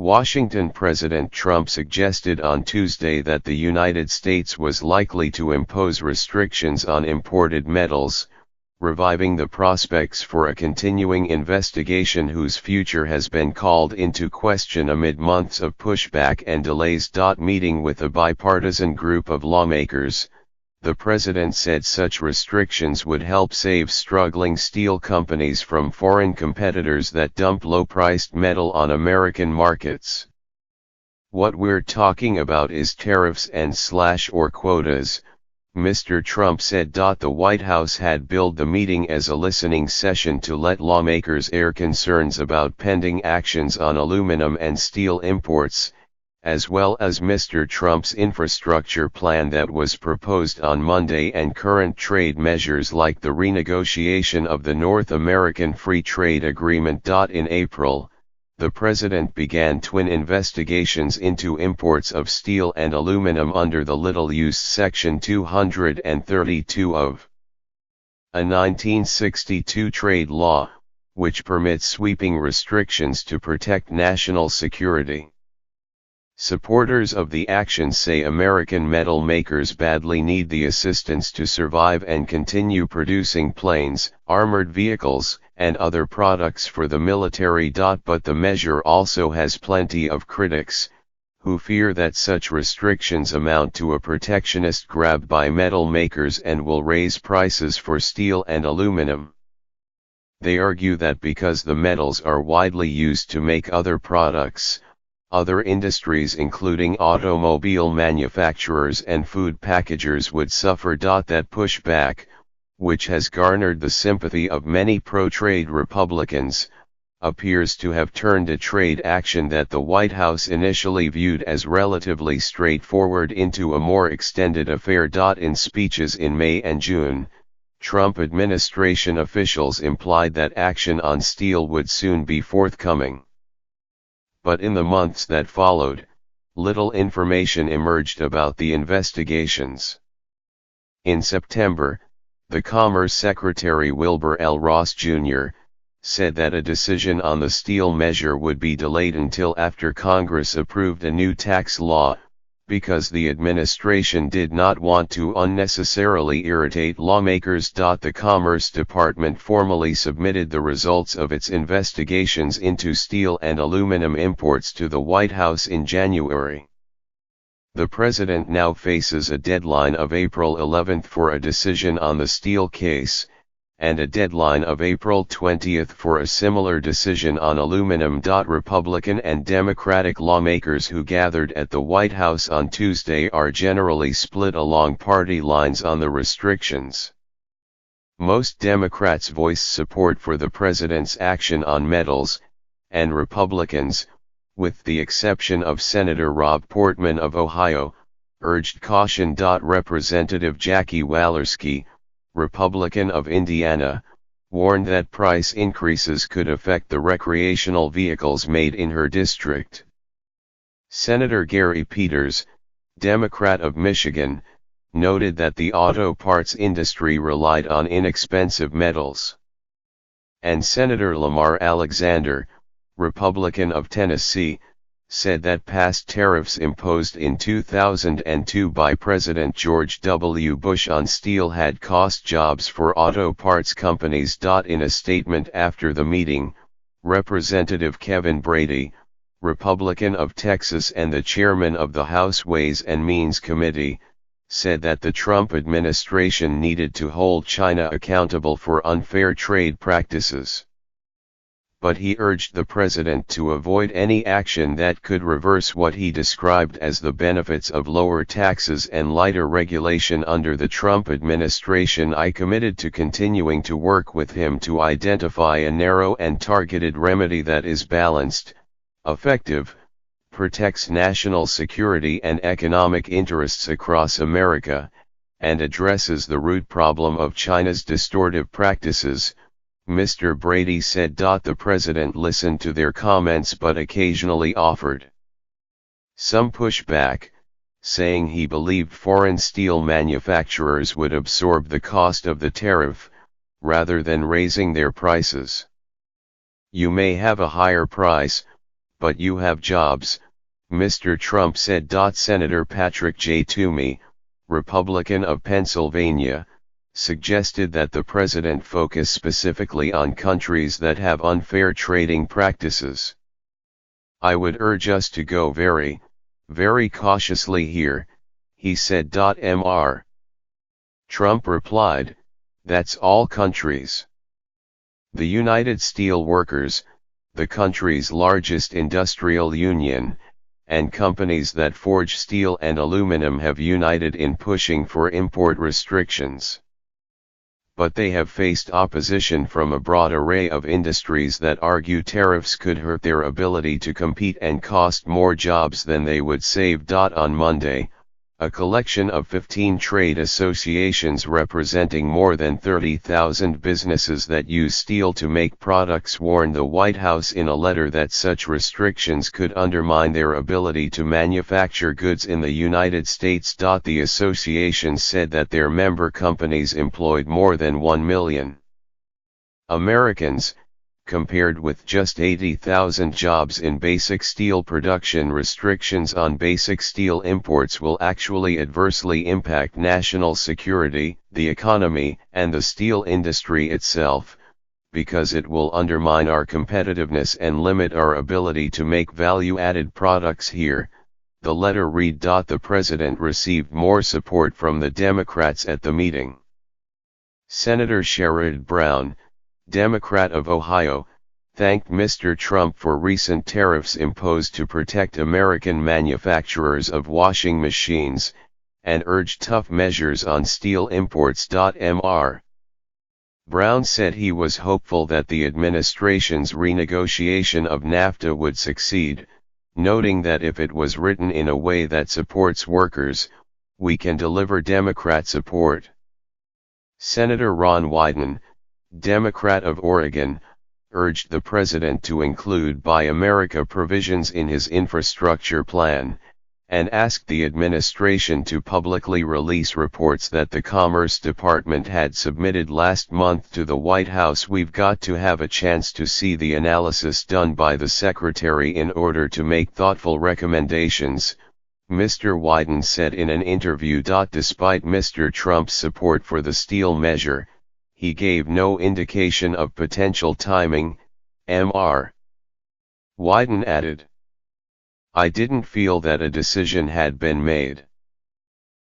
Washington President Trump suggested on Tuesday that the United States was likely to impose restrictions on imported metals, reviving the prospects for a continuing investigation whose future has been called into question amid months of pushback and delays. Meeting with a bipartisan group of lawmakers, the president said such restrictions would help save struggling steel companies from foreign competitors that dump low-priced metal on American markets. "What we're talking about is tariffs and or quotas," Mr. Trump said. The White House had billed the meeting as a listening session to let lawmakers air concerns about pending actions on aluminum and steel imports, as well as Mr. Trump's infrastructure plan that was proposed on Monday and current trade measures like the renegotiation of the North American Free Trade Agreement. In April, the president began twin investigations into imports of steel and aluminum under the little-used Section 232 of a 1962 trade law, which permits sweeping restrictions to protect national security. Supporters of the action say American metal makers badly need the assistance to survive and continue producing planes, armored vehicles, and other products for the military. But the measure also has plenty of critics, who fear that such restrictions amount to a protectionist grab by metal makers and will raise prices for steel and aluminum. They argue that because the metals are widely used to make other products, other industries including automobile manufacturers and food packagers would suffer. That pushback, which has garnered the sympathy of many pro-trade Republicans, appears to have turned a trade action that the White House initially viewed as relatively straightforward into a more extended affair. In speeches in May and June, Trump administration officials implied that action on steel would soon be forthcoming. But in the months that followed, little information emerged about the investigations. In September, the Commerce Secretary Wilbur L. Ross Jr. said that a decision on the steel measure would be delayed until after Congress approved a new tax law, because the administration did not want to unnecessarily irritate lawmakers. The Commerce Department formally submitted the results of its investigations into steel and aluminum imports to the White House in January. The president now faces a deadline of April 11 for a decision on the steel case, and a deadline of April 20 for a similar decision on aluminum. Republican and Democratic lawmakers who gathered at the White House on Tuesday are generally split along party lines on the restrictions. Most Democrats voiced support for the president's action on metals, and Republicans, with the exception of Senator Rob Portman of Ohio, urged caution. Representative Jackie Walorski, Republican of Indiana, warned that price increases could affect the recreational vehicles made in her district. Senator Gary Peters, Democrat of Michigan, noted that the auto parts industry relied on inexpensive metals. And Senator Lamar Alexander, Republican of Tennessee, said that past tariffs imposed in 2002 by President George W. Bush on steel had cost jobs for auto parts companies. In a statement after the meeting, Representative Kevin Brady, Republican of Texas and the chairman of the House Ways and Means Committee, said that the Trump administration needed to hold China accountable for unfair trade practices. But he urged the president to avoid any action that could reverse what he described as the benefits of lower taxes and lighter regulation under the Trump administration. "I committed to continuing to work with him to identify a narrow and targeted remedy that is balanced, effective, protects national security and economic interests across America, and addresses the root problem of China's distortive practices," Mr. Brady said. The president listened to their comments but occasionally offered some pushback, saying he believed foreign steel manufacturers would absorb the cost of the tariff, rather than raising their prices. "You may have a higher price, but you have jobs, Mr. Trump said. Senator Patrick J. Toomey, Republican of Pennsylvania, suggested that the president focus specifically on countries that have unfair trading practices. I would urge us to go very, very cautiously here, he said. Mr. Trump replied, that's all countries. The United Steel Workers, the country's largest industrial union, and companies that forge steel and aluminum have united in pushing for import restrictions. But they have faced opposition from a broad array of industries that argue tariffs could hurt their ability to compete and cost more jobs than they would save. On Monday, a collection of 15 trade associations representing more than 30,000 businesses that use steel to make products warned the White House in a letter that such restrictions could undermine their ability to manufacture goods in the United States. The associations said that their member companies employed more than 1 million Americans, compared with just 80,000 jobs in basic steel production. Restrictions on basic steel imports will actually adversely impact national security, the economy, and the steel industry itself, because it will undermine our competitiveness and limit our ability to make value-added products here, the letter read. The president received more support from the Democrats at the meeting. Senator Sherrod Brown, Democrat of Ohio, thanked Mr. Trump for recent tariffs imposed to protect American manufacturers of washing machines, and urged tough measures on steel imports. Mr. Brown said he was hopeful that the administration's renegotiation of NAFTA would succeed, noting that if it was written in a way that supports workers, we can deliver Democrat support. Senator Ron Wyden, Democrat of Oregon, urged the president to include Buy America provisions in his infrastructure plan, and asked the administration to publicly release reports that the Commerce Department had submitted last month to the White House. We've got to have a chance to see the analysis done by the secretary in order to make thoughtful recommendations, Mr. Wyden said in an interview. Despite Mr. Trump's support for the steel measure, he gave no indication of potential timing. Mr. Wyden added, I didn't feel that a decision had been made.